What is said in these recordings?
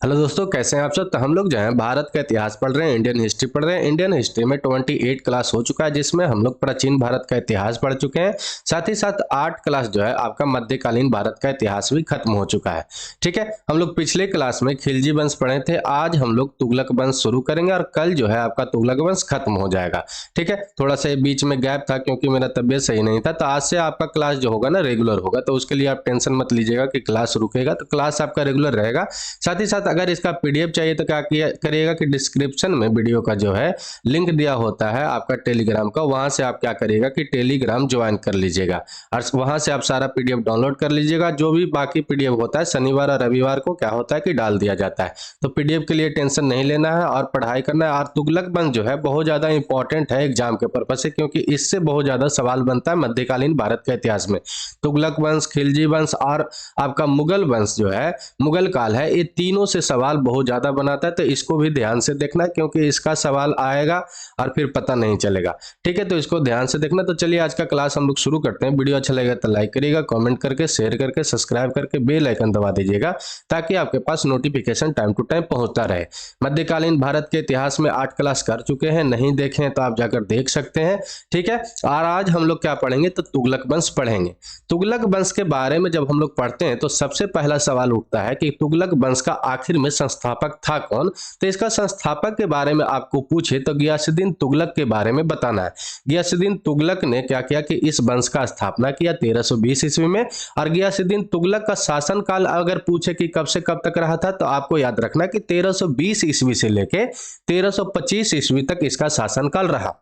Hello दोस्तों, कैसे हैं आप सब। तो हम लोग जो है भारत का इतिहास पढ़ रहे हैं, इंडियन हिस्ट्री पढ़ रहे हैं। इंडियन हिस्ट्री में 28 क्लास हो चुका है, जिसमें हम लोग प्राचीन भारत का इतिहास पढ़ चुके हैं। साथ ही साथ 8 क्लास जो है आपका मध्यकालीन भारत का इतिहास भी खत्म हो चुका है। ठीक है, हम लोग पिछले क्लास में खिलजी वंश पढ़े थे। आज हम लोग तुगलक वंश शुरू करेंगे और कल जो है आपका तुगलक वंश खत्म हो जाएगा। ठीक है, थोड़ा सा बीच में गैप था क्योंकि मेरा तबियत सही नहीं था। तो आज से आपका क्लास जो होगा ना रेगुलर होगा, तो उसके लिए आप टेंशन मत लीजिएगा कि क्लास रुकेगा। तो क्लास आपका रेगुलर रहेगा। साथ ही साथ अगर इसका पीडीएफ चाहिए तो क्या करिएगा कि डिस्क्रिप्शन में वीडियो का जो है लिंक दिया होता है आपका टेलीग्राम का, वहां से आप क्या करिएगा कि टेलीग्राम ज्वाइन कर लीजिएगा और वहां से आप सारा पीडीएफ डाउनलोड कर लीजिएगा। जो भी बाकी पीडीएफ होता है शनिवार और रविवार को क्या होता है कि डाल दिया जाता है। तो पीडीएफ के लिए टेंशन नहीं लेना है और पढ़ाई करना है। और तुगलक वंश जो है बहुत ज्यादा इंपॉर्टेंट है एग्जाम के पर्पज से, क्योंकि इससे बहुत ज्यादा सवाल बनता है मध्यकालीन भारत के इतिहास में। तुगलक वंश, खिलजी वंश और आपका मुगल वंश जो है, मुगल काल है, ये तीनों से सवाल बहुत ज्यादा बनाता है। तो इसको भी ध्यान से देखना, क्योंकि इसका सवाल आएगा और फिर पता नहीं चलेगा। ठीक है, तो इसको ध्यान से देखना। तो चलिए आज का क्लास हम लोग शुरू करते हैं। वीडियो अच्छा लगेगा तो लाइक करिएगा, कमेंट करके, शेयर करके, सब्सक्राइब करके बेल आइकन दबा दीजिएगा, ताकि आपके पास नोटिफिकेशन टाइम टू टाइम पहुंचता रहे। मध्यकालीन भारत के इतिहास में 8 क्लास कर चुके हैं, नहीं देखे हैं तो आप जाकर देख सकते हैं। ठीक है, और आज हम लोग क्या पढ़ेंगे तो तुगलक वंश पढ़ेंगे। तुगलक वंश के बारे में जब हम लोग पढ़ते हैं तो सबसे पहला सवाल उठता है कि तुगलक वंश का आखिर में संस्थापक था कौन। तो इसका संस्थापक के बारे में आपको पूछे तो गियासुद्दीन तुगलक के बारे में बताना है। गियासुद्दीन तुगलक ने क्या किया कि इस वंश का स्थापना किया 1320 ईस्वी में। और गियासुद्दीन तुगलक का शासन काल अगर पूछे कि कब से कब तक रहा था, तो आपको याद रखना कि 1320 ईस्वी से लेके 1325 ईस्वी तक इसका शासन काल रहा।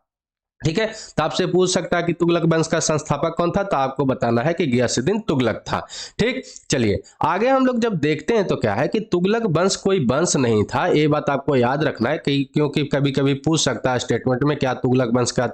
ठीक है, तो आपसे पूछ सकता है कि तुगलक वंश का संस्थापक कौन था, तो आपको बताना है कि गियासुद्दीन तुगलक था। ठीक, चलिए आगे हम लोग जब देखते हैं तो क्या है कि तुगलक वंश कोई वंश नहीं था। ये बात आपको याद रखना है कि क्योंकि कभी कभी पूछ सकता है स्टेटमेंट में क्या तुगलक वंश का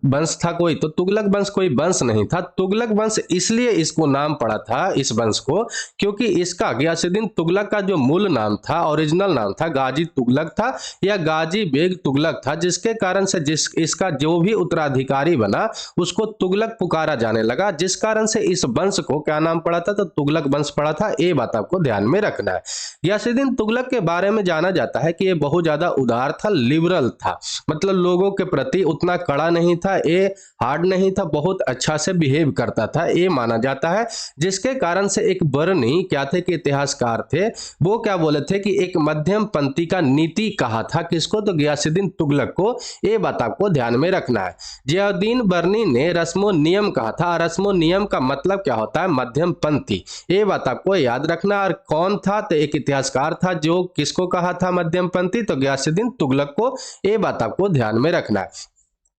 वंश था कोई, तो तुगलक वंश कोई वंश नहीं था। तुगलक वंश इसलिए इसको नाम पड़ा था इस वंश को, क्योंकि इसका गियासुद्दीन तुगलक का जो मूल नाम था, ओरिजिनल नाम था, गाजी तुगलक था या गाजी बेग तुगलक था, जिसके कारण से इसका जो भी उत्तराधिकारी बना उसको तुगलक पुकारा जाने लगा, जिस कारण से इस वंश को क्या नाम पड़ा था, तो तुगलक वंश पड़ा था। ये बात आपको ध्यान में रखना है। गियासुद्दीन तुगलक के बारे में जाना जाता है कि ये बहुत ज्यादा उदार था, लिबरल था, मतलब लोगों के प्रति उतना कड़ा नहीं था, ये हार्ड नहीं था, बहुत अच्छा से बिहेव करता था, ये माना जाता है। जिसके कारण से एक बर्नी क्या थे कि इतिहासकार थे, वो क्या बोले थे कि एक मध्यम पंथी का नीति कहा था किसको, तो गियासुद्दीन तुगलक को। ये बात आपको ध्यान में रखना है। जियाउद्दीन बर्नी ने रस्मो नियम कहा था। रस्मो नियम का मतलब क्या होता है, मध्यम पंथी। ये बात आपको याद रखना। और कौन था, तो एक इतिहासकार था जो किसको कहा था मध्यम पंथी, तो गियासुद्दीन तुगलक को। ये बात आपको ध्यान में रखना है।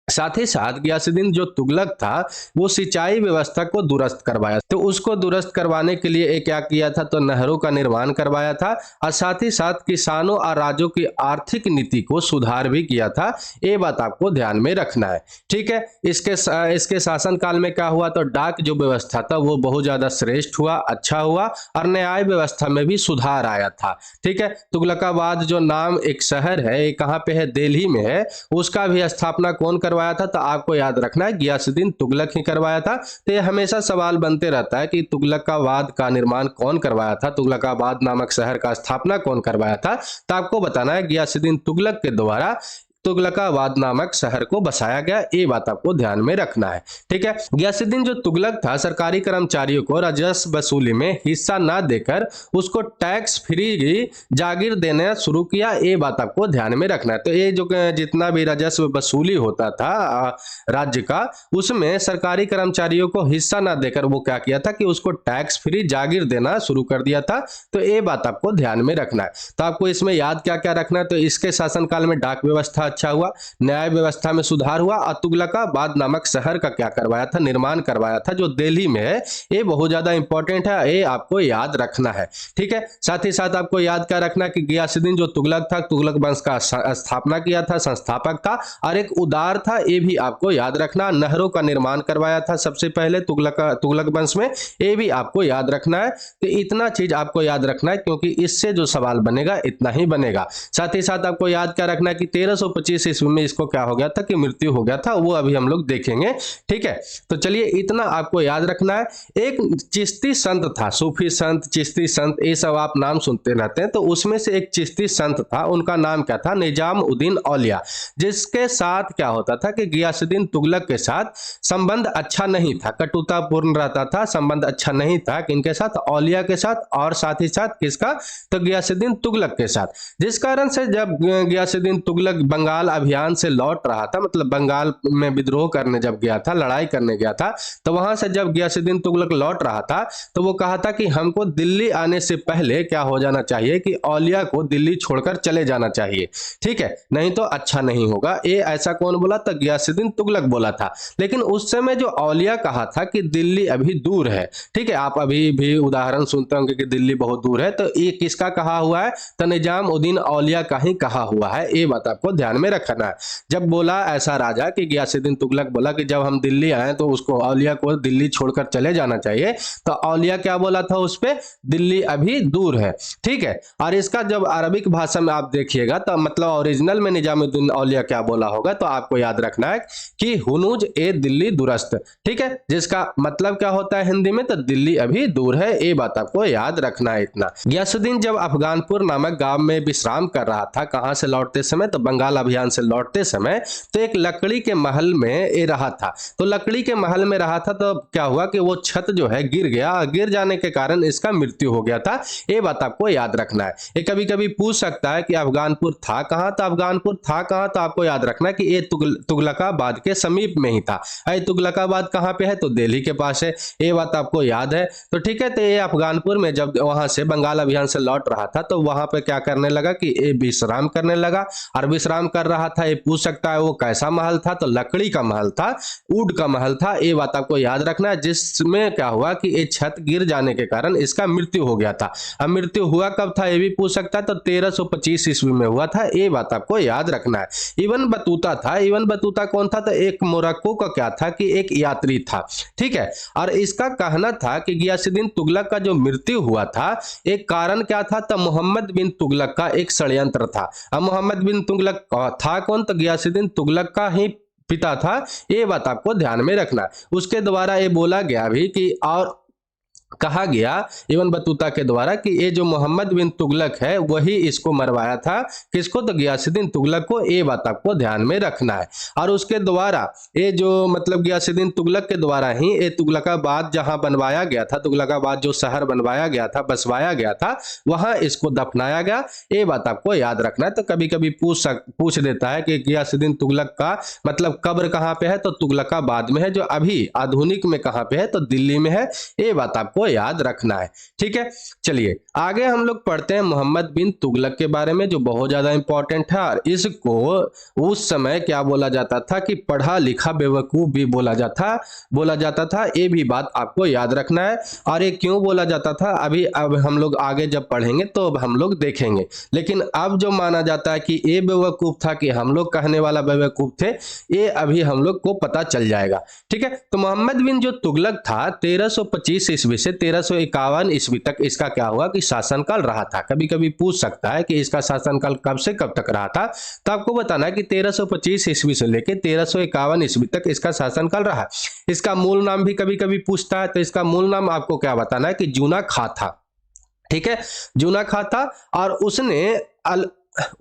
साथ ही साथ गियासुद्दीन जो तुगलक था वो सिंचाई व्यवस्था को दुरुस्त करवाया, तो उसको दुरुस्त करवाने के लिए क्या किया था, तो नहरों का निर्माण करवाया था। और साथ ही साथ किसानों और राज्यों की आर्थिक नीति को सुधार भी किया था। ये बात आपको ध्यान में रखना है। ठीक है, इसके शासन काल में क्या हुआ, तो डाक जो व्यवस्था था वो बहुत ज्यादा श्रेष्ठ हुआ, अच्छा हुआ, और न्याय व्यवस्था में भी सुधार आया था। ठीक है, तुगलकाबाद जो नाम एक शहर है, ये कहाँ पे है, दिल्ली में है, उसका भी स्थापना कौन करवाया था, तो आपको याद रखना है गियासुद्दीन तुगलक ही करवाया था। तो ये हमेशा सवाल बनते रहता है कि तुगलकाबाद का निर्माण कौन करवाया था, तुगलकाबाद नामक शहर का स्थापना कौन करवाया था, तो आपको बताना है गियासुद्दीन तुगलक के द्वारा तुगलकाबाद नामक शहर को बसाया गया। ये बात आपको ध्यान में रखना है। ठीक है, गियासुद्दीन जो तुगलक था सरकारी कर्मचारियों को राजस्व वसूली में हिस्सा ना देकर उसको टैक्स फ्री जागीर देना शुरू किया। ये बात आपको ध्यान में रखना है। तो ये जो जितना भी राजस्व वसूली होता था राज्य का, उसमें सरकारी कर्मचारियों को हिस्सा ना देकर वो क्या किया था कि उसको टैक्स फ्री जागीर देना शुरू कर दिया था। तो ये बात आपको ध्यान में रखना है। तो आपको इसमें याद क्या क्या रखना है, तो इसके शासनकाल में डाक व्यवस्था अच्छा हुआ, न्याय व्यवस्था में सुधार हुआ, और तुगलकाबाद नामक शहर का क्या करवाया था, निर्माण करवाया था, जो दिल्ली में है। ये बहुत ज्यादा इंपॉर्टेंट है, ये आपको याद रखना है। ठीक है, साथ ही साथ आपको याद क्या रखना कि गियासुद्दीन जो तुगलक था, तुगलक वंश का स्थापना किया था, संस्थापक था, और एक उदार था, ये भी आपको याद रखना। नहरों का निर्माण करवाया था सबसे पहले तुगलक वंश में, ये भी आपको याद रखना है। तो इतना चीज आपको याद रखना है, क्योंकि इससे जो सवाल बनेगा इतना ही बनेगा। साथ ही साथ आपको याद क्या रखना है कि 1325 1325 ईस्वी में इसको क्या हो गया था कि मृत्यु हो गया था, वो अभी हम लोग देखेंगे। ठीक है, तो चलिए इतना आपको याद रखना है। एक चिश्ती संत था, सूफी संत, चिश्ती संत, ये सब आप नाम सुनते रहते हैं, तो उसमें से एक चिश्ती संत था, उनका नाम क्या था, निजामुद्दीन औलिया, जिसके साथ क्या होता था कि गियासुद्दीन तुगलक के साथ संबंध अच्छा नहीं था, कटुतापूर्ण रहता था, संबंध अच्छा नहीं था किनके साथ, औलिया के साथ, और साथ ही साथ किसका, तो गियासुद्दीन तुगलक के साथ। जिस कारण से जब गियासुद्दीन तुगलक बंगाल अभियान से लौट रहा था, मतलब बंगाल में विद्रोह करने जब गया था, लड़ाई करने गया था, तो वहां से जब गियासुद्दीन तुगलक लौट रहा था तो वो कहा था कि हमको दिल्ली आने से पहले क्या हो जाना चाहिए कि औलिया को दिल्ली छोड़कर चले जाना चाहिए। ठीक है, नहीं तो अच्छा नहीं होगा। ये ऐसा कौन बोला, तो गियासुद्दीन तुगलक बोला था। लेकिन उस समय जो औलिया कहा था कि दिल्ली अभी दूर है, ठीक है, आप अभी भी उदाहरण सुनते होंगे कि दिल्ली बहुत दूर है, तो ये किसका कहा हुआ है, तो निजामुद्दीन औलिया का ही कहा हुआ है। ये बात आपको ध्यान में रखना है। जब बोला ऐसा राजा कि गियासुद्दीन तुगलक बोला कि जब हम दिल्ली आए तो उसको औलिया को दिल्ली छोड़कर चले जाना चाहिए, तो औलिया क्या बोला था उस पे, दिल्ली अभी दूर है। ठीक है, और इसका जब अरबिक भाषा में आप देखिएगा तो मतलब ओरिजिनल में निजामुद्दीन औलिया क्या बोला होगा, तो आपको याद रखना है कि हुनूज ए दिल्ली दुरस्त। ठीक है, जिसका मतलब क्या होता है हिंदी में, तो दिल्ली अभी दूर है। ये बात आपको याद रखना है इतना। गियासुद्दीन जब अफगानपुर नामक गांव में विश्राम कर रहा था, कहां से लौटते समय, तो बंगाल अभियान से लौटते समय, तो एक लकड़ी के महल में ये रहा था। तो लकड़ी के महल में रहा था, तो क्या हुआ कि वो छत जो है गिर गया, गिर जाने के कारण इसका मृत्यु हो गया था। ये बात आपको याद रखना है। ये कभी कभी पूछ सकता है कि अफगानपुर था कहां, तो अफगानपुर था कहां, तो आपको याद रखना है कि ये तुगलकाबाद के समीप में ही था। अरे तुगलकाबाद कहां पे है, तो दिल्ली के पास है। ये बात आपको याद है। तो ठीक है, तो ये अफगानपुर में जब वहां से बंगाल अभियान से लौट रहा था, तो वहां पे क्या करने लगा कि ये विश्राम करने लगा, और विश्राम कर रहा था। ये पूछ सकता है वो कैसा महल था, तो लकड़ी का महल था, वुड का महल था। ये बात आपको याद रखना है, जिसमें क्या हुआ कि ये छत गिर जाने के कारण इसका मृत्यु हो गया था। अब मृत्यु हुआ कब था ये भी पूछ सकता है, तो 1325 ईस्वी में हुआ था। ये बात आपको याद रखना है। इब्न बतूता था। इब्न बतूता कौन था, तो एक मोरक्को का क्या था कि एक यात्री था। ठीक है, और इसका कहना था कि गियासुद्दीन तुगलक का जो मृत्यु हुआ था, एक कारण क्या था, तो मोहम्मद बिन तुगलक का एक षड्यंत्र था। अब मोहम्मद बिन तुगलक था कौन, तो गियासुद्दीन तुगलक का ही पिता था। ये बात आपको ध्यान में रखना। उसके द्वारा ये बोला गया भी कि, और कहा गया इब्न बतूता के द्वारा कि ये जो मोहम्मद बिन तुगलक है वही इसको मरवाया था। किसको, तो गियासुद्दीन तुगलक को। ये बात आपको ध्यान में रखना है। और उसके द्वारा ये जो मतलब गियासुद्दीन तुगलक के द्वारा ही ये तुगलकाबाद जहां बनवाया गया था, तुगलकाबाद जो शहर बनवाया गया था, बसवाया गया था, वहां इसको दफनाया गया। ये बात आपको याद रखना है। तो कभी कभी पूछ देता है कि गियासुद्दीन तुगलक का मतलब कब्र कहां पे है, तो तुगलकाबाद में है, जो अभी आधुनिक में कहां पे है, तो दिल्ली में है। ये बात आपको याद रखना है। ठीक है, चलिए आगे हम लोग पढ़ते हैं मोहम्मद बिन तुगलक के बारे में, जो बहुत ज्यादा इंपॉर्टेंट है। और इसको उस समय क्या बोला जाता था कि पढ़ा लिखा बेवकूफ भी बोला जाता था। ये भी बात आपको याद रखना है। और ये क्यों बोला जाता था, अब हम लोग आगे जब पढ़ेंगे तो हम लोग देखेंगे। लेकिन अब जो माना जाता है कि ये बेवकूफ था, कि हम लोग कहने वाला बेवकूफ थे, ये अभी हम लोग को पता चल जाएगा। ठीक है, तो मोहम्मद बिन जो तुगलक था 1325 ईस्वी से 1351 ईस्वी तक इसका क्या हुआ कि शासनकाल रहा था। कभी कभी पूछ सकता है कि इसका शासनकाल कब से कब तक रहा था, तो आपको बताना है कि 1325 ईस्वी से लेकर 1351 ईस्वी तक इसका शासनकाल रहा। इसका मूल नाम भी कभी कभी पूछता है, तो इसका मूल नाम आपको क्या बताना है कि जूना खां था। ठीक है, जूना खां था। और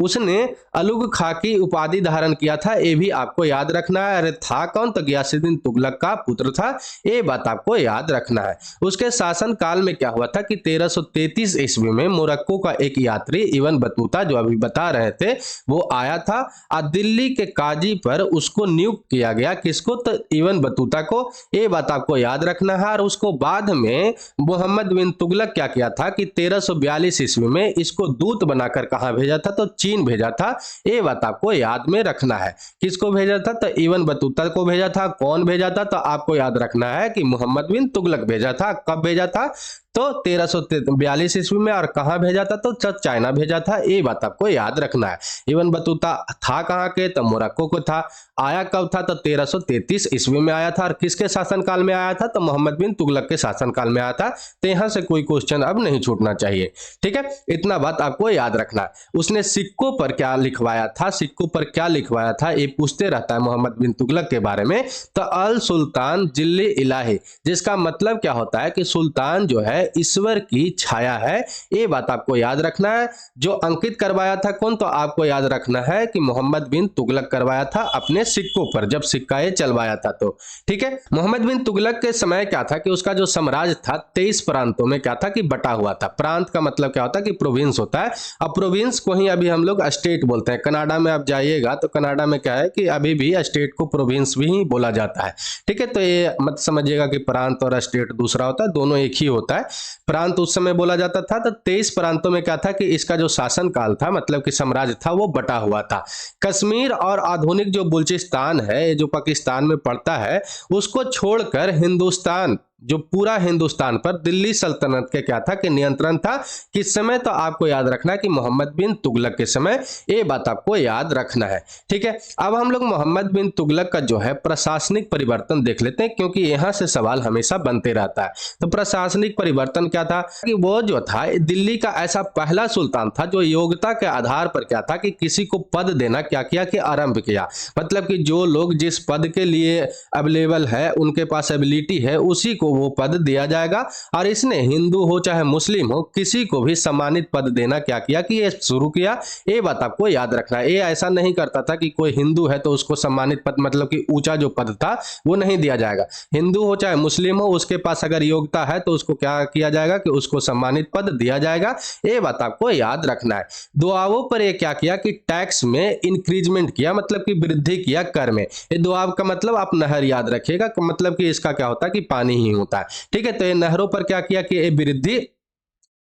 उसने अलुग खां की उपाधि धारण किया था। ये भी आपको याद रखना है। अरे था कौन, तो गियासुद्दीन तुगलक का पुत्र था। ये बात आपको याद रखना है। उसके शासन काल में क्या हुआ था कि 1333 ईस्वी में मोरक्को का एक यात्री इब्न बतूता, जो अभी बता रहे थे, वो आया था और दिल्ली के काजी पर उसको नियुक्त किया गया। किसको, तो इब्न बतूता को। ये बात आपको याद रखना है। और उसको बाद में मोहम्मद बिन तुगलक क्या किया था कि 1342 ईस्वी में इसको दूत बनाकर कहां भेजा था, तो चीन भेजा था। ये बात आपको याद में रखना है। किसको भेजा था, तो इब्न बतूता को भेजा था। कौन भेजा था, तो आपको याद रखना है कि मोहम्मद बिन तुगलक भेजा था। कब भेजा था, तो 1342 ईस्वी में। और कहाँ भेजा था? तो चाइना भेजा था, ये बात आपको याद रखना है। इब्न बतूता था कहाँ के? तो मोरक्को को था। आया कब था? तो 1333 ईस्वी में आया था। और किसके शासनकाल में आया था? तो मोहम्मद बिन तुगलक के शासनकाल में आया था। तो यहां से कोई क्वेश्चन अब नहीं छूटना चाहिए, ठीक है, इतना बात आपको याद रखना है। उसने सिक्कों पर क्या लिखवाया था? सिक्कों पर क्या लिखवाया था ये पूछते रहता है मोहम्मद बिन तुगलक के बारे में। तो अल सुल्तान जिल्ली इलाही, जिसका मतलब क्या होता है कि सुल्तान जो है ईश्वर की छाया है। ये बात आपको याद रखना है। जो अंकित करवाया था कौन? तो आपको याद रखना है कि मोहम्मद बिन तुगलक करवाया था अपने सिक्कों पर, जब सिक्का ये चलवाया था तो, ठीक है। मोहम्मद बिन तुगलक के समय क्या था कि उसका जो साम्राज्य था 23 प्रांतों में क्या था कि बटा हुआ था। प्रांत का मतलब क्या होता है कि प्रोविंस होता है। अब प्रोविंस को ही अभी हम लोग स्टेट बोलते हैं। कनाडा में आप जाइएगा तो कनाडा में क्या है कि अभी भी स्टेट को प्रोविंस भी ही बोला जाता है, ठीक है। तो ये मत समझिएगा कि प्रांत और स्टेट दूसरा होता है, दोनों एक ही होता है। प्रांत उस समय बोला जाता था। तो 23 प्रांतों में क्या था कि इसका जो शासन काल था, मतलब कि साम्राज्य था, वो बटा हुआ था। कश्मीर और आधुनिक जो बलूचिस्तान है, जो पाकिस्तान में पड़ता है, उसको छोड़कर हिंदुस्तान, जो पूरा हिंदुस्तान पर दिल्ली सल्तनत के क्या था कि नियंत्रण था। किस समय? तो आपको याद रखना है कि मोहम्मद बिन तुगलक के समय। ये बात आपको याद रखना है, ठीक है। अब हम लोग मोहम्मद बिन तुगलक का जो है प्रशासनिक परिवर्तन देख लेते हैं, क्योंकि यहां से सवाल हमेशा बनते रहता है। तो प्रशासनिक परिवर्तन क्या था कि वो जो था दिल्ली का ऐसा पहला सुल्तान था जो योग्यता के आधार पर क्या था कि किसी को पद देना क्या किया कि आरंभ किया। मतलब कि जो लोग जिस पद के लिए अवेलेबल है, उनके पास एबिलिटी है, उसी को वो पद दिया जाएगा। और इसने हिंदू हो चाहे मुस्लिम हो, किसी को भी सम्मानित पद देना क्या किया कि ये शुरू किया। ये बात आपको याद रखना है। ये ऐसा नहीं करता था कि कोई हिंदू है तो उसको सम्मानित पद, मतलब कि ऊंचा जो पद था वो नहीं दिया जाएगा। हिंदू हो चाहे मुस्लिम हो, उसके पास अगर योग्यता है तो उसको क्या किया जाएगा कि उसको सम्मानित पद दिया जाएगा। ये बात आपको याद रखना है। दुआओं पर ये क्या किया कि टैक्स में इंक्रीजमेंट किया, मतलब कि वृद्धि किया कर में। ये दुआब का मतलब आप नहर याद रखिएगा, मतलब कि इसका क्या होता है कि पानी ही होता है, ठीक है। तो ये नहरों पर क्या किया कि ये वृद्धि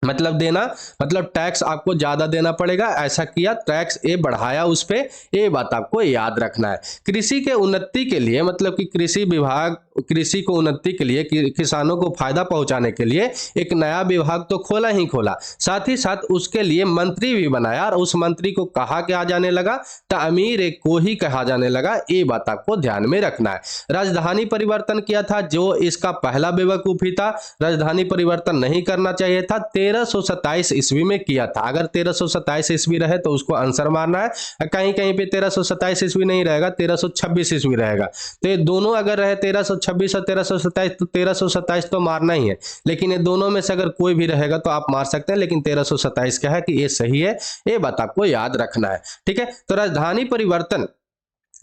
मतलब देना, मतलब टैक्स आपको ज्यादा देना पड़ेगा, ऐसा किया। टैक्स ये बढ़ाया उस पे, ये बात आपको याद रखना है। कृषि के उन्नति के लिए, मतलब कि कृषि विभाग, कृषि को उन्नति के लिए, किसानों को फायदा पहुंचाने के लिए एक नया विभाग तो खोला ही खोला, साथ ही साथ उसके लिए मंत्री भी बनाया। और उस मंत्री को कहा क्या जाने लगा? तामीर को ही कहा जाने लगा। ये बात आपको ध्यान में रखना है। राजधानी परिवर्तन किया था, जो इसका पहला बेवकूफी था। राजधानी परिवर्तन नहीं करना चाहिए था। 1327 ईस्वी में किया था। अगर 1327 ईस्वी रहे तो उसको आंसर मारना है। कहीं कहीं पे 1327 ईस्वी नहीं रहेगा, 1326 ईस्वी रहेगा। तो ये दोनों अगर रहे 1326 और 1327, तो 1327 तो मारना ही है। लेकिन ये दोनों में से अगर कोई भी रहेगा तो आप मार सकते हैं, लेकिन 1327 क्या है कि ये सही है। ये बात आपको याद रखना है, ठीक है। तो राजधानी परिवर्तन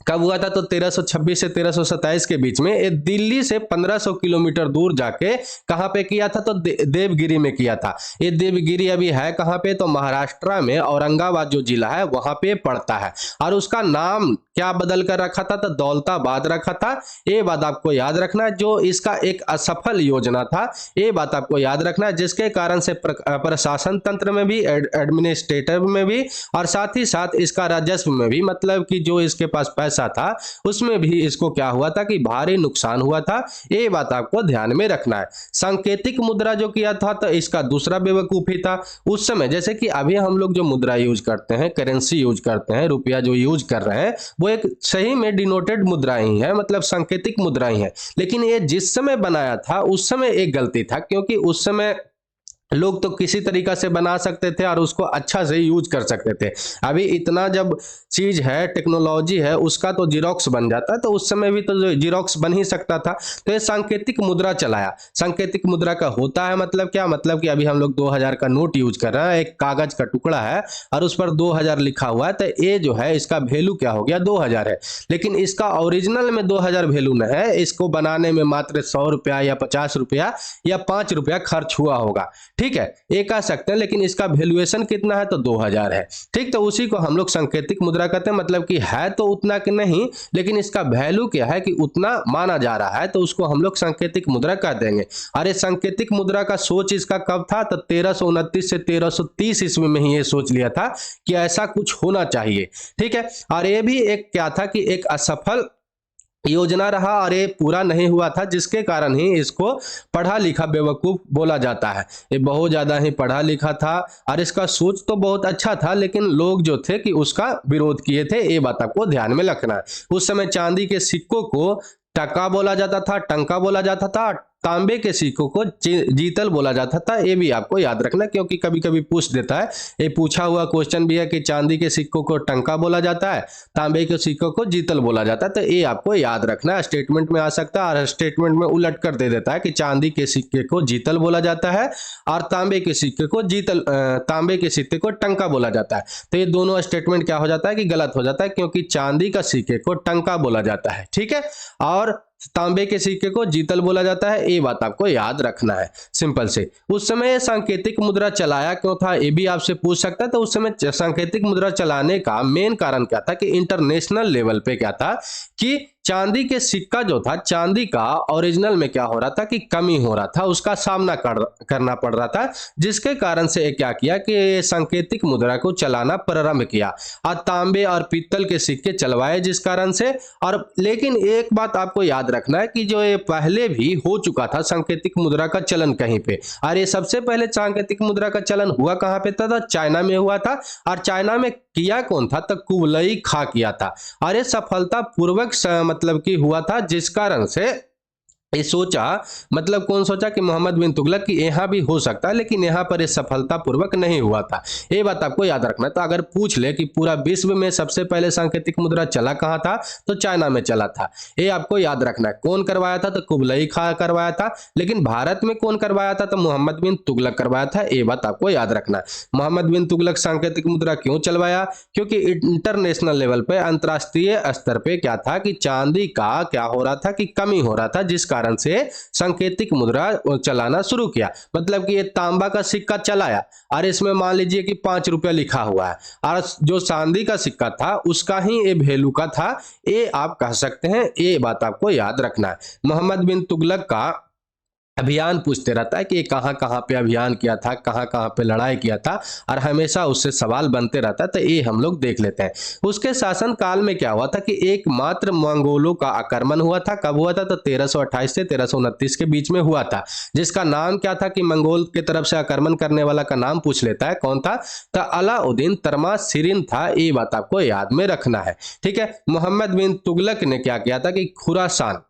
कब हुआ था? तो 1326 से 1327 के बीच में। ये दिल्ली से 1500 किलोमीटर दूर जाके कहां पे किया था? तो देवगिरी में किया था। ये देवगिरी अभी है कहां पे? तो महाराष्ट्र में औरंगाबाद जो जिला है वहां पे पड़ता है। और उसका नाम क्या बदल कर रखा था? तो दौलताबाद रखा था। ये बात आपको याद रखना है। जो इसका एक असफल योजना था, ये बात आपको याद रखना है, जिसके कारण से प्रशासन तंत्र में भी, एडमिनिस्ट्रेटिव में भी, और साथ ही साथ इसका राजस्व में भी, मतलब कि जो इसके पास पैसा था उसमें भी इसको क्या हुआ था कि भारी नुकसान हुआ था। ये बात आपको ध्यान में रखना है। सांकेतिक मुद्रा जो किया था तो इसका दूसरा बेवकूफी था। उस समय जैसे कि अभी हम लोग जो मुद्रा यूज करते हैं, करेंसी यूज करते हैं, रुपया जो यूज कर रहे हैं, वो एक सही में डिनोटेड मुद्रा ही है, मतलब सांकेतिक मुद्रा ही है। लेकिन ये जिस समय बनाया था उस समय एक गलती था, क्योंकि उस समय लोग तो किसी तरीका से बना सकते थे और उसको अच्छा से यूज कर सकते थे। अभी इतना जब चीज है, टेक्नोलॉजी है, उसका तो जीरोक्स बन जाता है, तो उस समय भी तो जीरोक्स बन ही सकता था। तो ये सांकेतिक मुद्रा चलाया। सांकेतिक मुद्रा का होता है मतलब क्या? मतलब कि अभी हम लोग 2000 का नोट यूज कर रहे हैं, एक कागज का टुकड़ा है और उस पर 2000 लिखा हुआ है, तो ये जो है इसका वैल्यू क्या हो गया? 2000 है। लेकिन इसका ओरिजिनल में 2000 वैल्यू न है, इसको बनाने में मात्र 100 रुपया या 50 रुपया या 5 रुपया खर्च हुआ होगा, ठीक है, ये कह सकते हैं। लेकिन इसका वैल्यूएशन कितना है? तो 2000 है, ठीक। तो उसी को हम लोग सांकेतिक मुद्रा कहते हैं, मतलब कि है तो उतना कि नहीं, लेकिन इसका वैल्यू क्या है कि उतना माना जा रहा है, तो उसको हम लोग सांकेतिक मुद्रा कह देंगे। अरे सांकेतिक मुद्रा का सोच इसका कब था? तो 1329 से 1330 ईस्वी में ही ये सोच लिया था कि ऐसा कुछ होना चाहिए, ठीक है। और ये भी एक क्या था कि एक असफल योजना रहा और ये पूरा नहीं हुआ था, जिसके कारण ही इसको पढ़ा लिखा बेवकूफ बोला जाता है। ये बहुत ज्यादा ही पढ़ा लिखा था और इसका सोच तो बहुत अच्छा था, लेकिन लोग जो थे कि उसका विरोध किए थे, ये बात आपको ध्यान में रखना है। उस समय चांदी के सिक्कों को टका बोला जाता था, टंका बोला जाता था, तांबे के सिक्कों को जीतल बोला जाता था। ये भी आपको याद रखना, क्योंकि कभी कभी पूछ देता है, ये पूछा हुआ क्वेश्चन भी है कि चांदी के सिक्कों को टंका बोला जाता है, तांबे के सिक्कों को जीतल बोला जाता है। तो ये आपको याद रखना है, स्टेटमेंट में आ सकता है और स्टेटमेंट में उलट कर दे देता है कि चांदी के सिक्के को जीतल बोला जाता है और तांबे के सिक्के को तांबे के सिक्के को टंका बोला जाता है। तो ये दोनों स्टेटमेंट क्या हो जाता है कि गलत हो जाता है, क्योंकि चांदी का सिक्के को टंका बोला जाता है, ठीक है, और तांबे के सिक्के को जीतल बोला जाता है। ये बात आपको याद रखना है, सिंपल से। उस समय सांकेतिक मुद्रा चलाया क्यों था, ये भी आपसे पूछ सकता है। तो उस समय सांकेतिक मुद्रा चलाने का मेन कारण क्या था कि इंटरनेशनल लेवल पे क्या था कि चांदी के सिक्का जो था, चांदी का ओरिजिनल में क्या हो रहा था कि कमी हो रहा था, उसका सामना करना पड़ रहा था, जिसके कारण से क्या किया कि सांकेतिक मुद्रा को चलाना प्रारंभ किया और तांबे और पीतल के सिक्के चलवाए, जिस कारण से। और लेकिन एक बात आपको याद रखना है कि जो ये पहले भी हो चुका था सांकेतिक मुद्रा का चलन कहीं पे, और ये सबसे पहले सांकेतिक मुद्रा का चलन हुआ कहाँ पे था, चाइना में हुआ था। और चाइना में किया कौन था, तो कुबलई खां किया था, और ये सफलता पूर्वक मतलब कि हुआ था, जिस कारण से ये सोचा, मतलब कौन सोचा कि मोहम्मद बिन तुगलक की यहाँ भी हो सकता है, लेकिन यहाँ पर ये सफलतापूर्वक नहीं हुआ था। ये बात आपको याद रखना है। तो अगर पूछ ले कि पूरा विश्व में सबसे पहले सांकेतिक मुद्रा चला कहाँ था, तो चाइना में चला था। ये आपको याद रखना है। कौन करवाया था, तो कुबलई खां करवाया था। लेकिन भारत में कौन करवाया था, तो मोहम्मद बिन तुगलक करवाया था। ये बात आपको याद रखना है। मोहम्मद बिन तुगलक सांकेतिक मुद्रा क्यों चलवाया, क्योंकि इंटरनेशनल लेवल पे, अंतरराष्ट्रीय स्तर पे क्या था कि चांदी का क्या हो रहा था कि कमी हो रहा था, जिस कारण से सांकेतिक मुद्रा चलाना शुरू किया। मतलब कि ये तांबा का सिक्का चलाया और इसमें मान लीजिए कि 5 रुपया लिखा हुआ है, और जो चांदी का सिक्का था उसका ही ये वैल्यू का था, ये आप कह सकते हैं। ये बात आपको याद रखना है। मोहम्मद बिन तुगलक का अभियान पूछते रहता है कि कहाँ कहाँ पे अभियान किया था, कहाँ कहाँ पे लड़ाई किया था, और हमेशा उससे सवाल बनते रहता है। तो ये हम लोग देख लेते हैं। उसके शासन काल में क्या हुआ था कि एकमात्र मंगोलों का आक्रमण हुआ था। कब हुआ था, तो 1328 से 1329 के बीच में हुआ था, जिसका नाम क्या था कि मंगोल की तरफ से आक्रमण करने वाला का नाम पूछ लेता है, कौन था, तो अलाउद्दीन तर्माशिरिन था। ये बात आपको याद में रखना है, ठीक है। मोहम्मद बिन तुगलक ने क्या किया था कि खुरासान,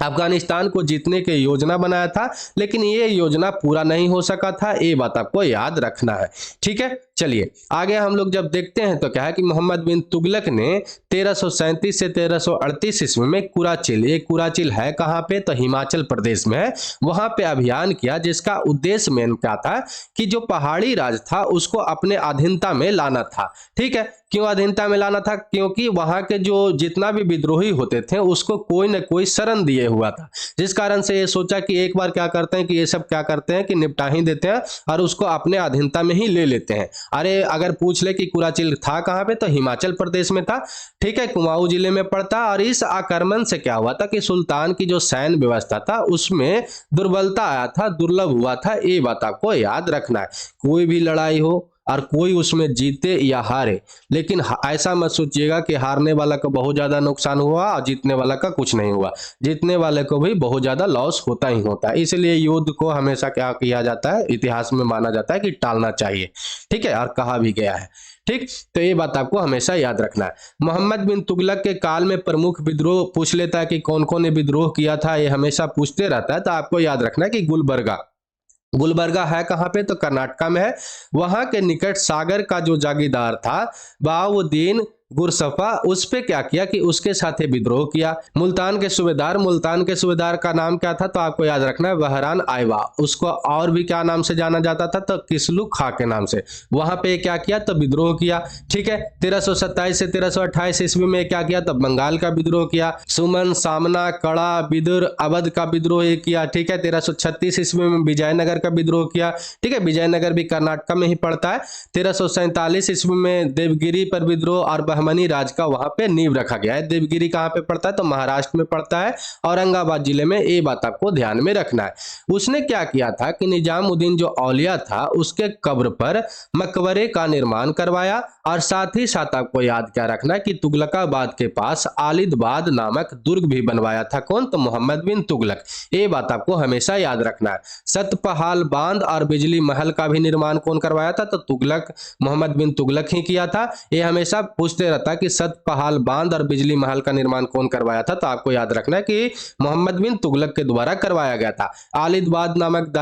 अफगानिस्तान को जीतने की योजना बनाया था, लेकिन ये योजना पूरा नहीं हो सका था। ये बात आपको याद रखना है, ठीक है। चलिए आगे हम लोग जब देखते हैं तो क्या है कि मोहम्मद बिन तुगलक ने 1337 से 1338 ईस्वी में कुराचिल, ये कुराचिल है कहाँ पे, तो हिमाचल प्रदेश में है, वहां पे अभियान किया, जिसका उद्देश्य मेन क्या था कि जो पहाड़ी राज था उसको अपने अधीनता में लाना था, ठीक है। क्यों अधीनता में लाना था, क्योंकि वहां के जो जितना भी विद्रोही होते थे उसको कोई न कोई शरण दिए हुआ था, जिस कारण से ये सोचा कि एक बार क्या करते हैं कि ये सब क्या करते हैं कि निपटा ही देते हैं और उसको अपने अधीनता में ही ले लेते हैं। अरे अगर पूछ ले कि कुराचिल था कहाँ पे, तो हिमाचल प्रदेश में था, ठीक है, कुमाऊं जिले में पड़ता। और इस आक्रमण से क्या हुआ था कि सुल्तान की जो सैन्य व्यवस्था था उसमें दुर्बलता आया था, दुर्लभ हुआ था। ये बात आपको याद रखना है। कोई भी लड़ाई हो और कोई उसमें जीते या हारे, लेकिन ऐसा मत सोचिएगा कि हारने वाला को बहुत ज्यादा नुकसान हुआ और जीतने वाला का कुछ नहीं हुआ। जीतने वाले को भी बहुत ज्यादा लॉस होता ही होता है। इसलिए युद्ध को हमेशा क्या किया जाता है, इतिहास में माना जाता है कि टालना चाहिए, ठीक है, और कहा भी गया है, ठीक। तो ये बात आपको हमेशा याद रखना है। मोहम्मद बिन तुगलक के काल में प्रमुख विद्रोह पूछ लेता है कि कौन कौन ने विद्रोह किया था, ये हमेशा पूछते रहता है। तो आपको याद रखना है कि गुलबर्गा है कहाँ पे, तो कर्नाटका में है। वहां के निकट सागर का जो जागीरदार था बहाउद्दीन गुरसफा, उस पे क्या किया कि उसके साथ विद्रोह किया। मुल्तान के सूबेदार का नाम क्या था, तो आपको याद रखना है बहरान आइवा। उसको और भी क्या नाम से जाना जाता था, तो किस्लू खां के नाम से। वहां पे क्या किया, तो विद्रोह किया, ठीक है। 1327 से 1328 ईस्वी में क्या किया, तो बंगाल का विद्रोह किया। सुमन, सामना, कड़ा, बिदुर, अवध का विद्रोह किया, ठीक है। 1336 ईस्वी में विजयनगर का विद्रोह किया, ठीक है। विजयनगर भी कर्नाटक में ही पड़ता है। 1347 ईस्वी में देवगिरी पर विद्रोह और बहमनी राज का वहां पे नींव रखा गया है। देवगिरी कहाँ पे पड़ता है? तो महाराष्ट्र में पड़ता है, औरंगाबाद जिले में। ये बात आपको ध्यान में रखना है। उसने क्या किया था कि निजामुद्दीन जो औलिया था उसके कब्र पर मकबरे का निर्माण करवाया, और साथ ही साथ आपको याद क्या रखना है कि तुगलकाबाद के पास आलिदबाद नामक दुर्ग भी बनवाया था। कौन? तो मोहम्मद बिन तुगलक। ये बात आपको हमेशा याद रखना है। सतपहाल बांध और बिजली महल का भी निर्माण कौन करवाया था? तो तुगलक, मोहम्मद बिन तुगलक ही किया था। ये हमेशा पूछते रहता कि सतपहाल बांध और बिजली महल का निर्माण कौन करवाया था? तो आपको याद रखना है कि मोहम्मद बिन तुगलक के द्वारा करवाया गया था। आलिदबाद नामक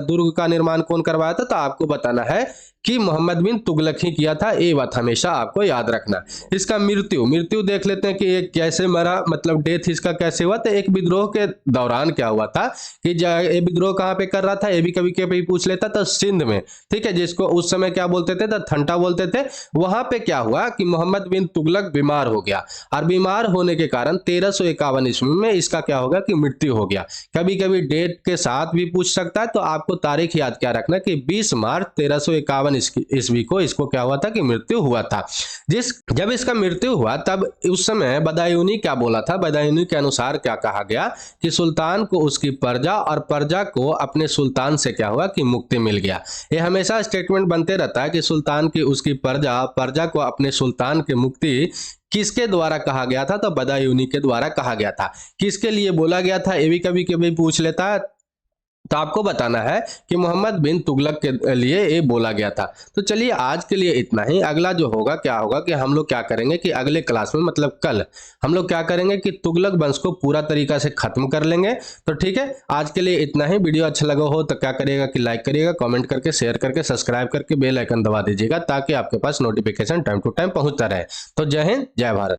दुर्ग का निर्माण कौन करवाया था? तो आपको बताना है कि मोहम्मद बिन तुगलक ही किया था। ये बात हमेशा आपको याद रखना। इसका मृत्यु देख लेते हैं कि ये कैसे मरा, मतलब डेथ इसका कैसे हुआ। तो एक विद्रोह के दौरान क्या हुआ था कि ये विद्रोह कहाँ पे कर रहा था, ये भी कभी कभी पूछ लेता। तो सिंध में, ठीक है, जिसको उस समय क्या बोलते थे? तो ठंडा बोलते थे। वहां पे क्या हुआ कि मोहम्मद बिन तुगलक बीमार हो गया, और बीमार होने के कारण 1351 ईस्वी में इसका क्या होगा कि मृत्यु हो गया। कभी कभी डेट के साथ भी पूछ सकता है, तो आपको तारीख याद क्या रखना कि 20 मार्च 1351 ईस्वी को इसको क्या हुआ था कि मृत्यु हुआ था। जब इसका मृत्यु हुआ तब उस समय बदायूनी क्या बोला था? बदायूनी के अनुसार क्या कहा गया कि सुल्तान को उसकी प्रजा और प्रजा को अपने सुल्तान से क्या हुआ कि मुक्ति मिल गया। ये हमेशा स्टेटमेंट बनते रहता है कि सुल्तान की उसकी प्रजा, प्रजा को अपने सुल्तान की मुक्ति किसके द्वारा कहा गया था? तो बदायूनी के द्वारा कहा गया था। किसके लिए बोला गया था? ये भी कभी कभी पूछ लेता है। तो आपको बताना है कि मोहम्मद बिन तुगलक के लिए ये बोला गया था। तो चलिए आज के लिए इतना ही। अगला जो होगा क्या होगा कि हम लोग क्या करेंगे कि अगले क्लास में, मतलब कल, हम लोग क्या करेंगे कि तुगलक वंश को पूरा तरीका से खत्म कर लेंगे। तो ठीक है, आज के लिए इतना ही। वीडियो अच्छा लगा हो तो क्या करिएगा कि लाइक करिएगा, कमेंट करके, शेयर करके, सब्सक्राइब करके बेल आइकन दबा दीजिएगा, ताकि आपके पास नोटिफिकेशन टाइम टू टाइम पहुंचता रहे। तो जय हिंद, जय भारत।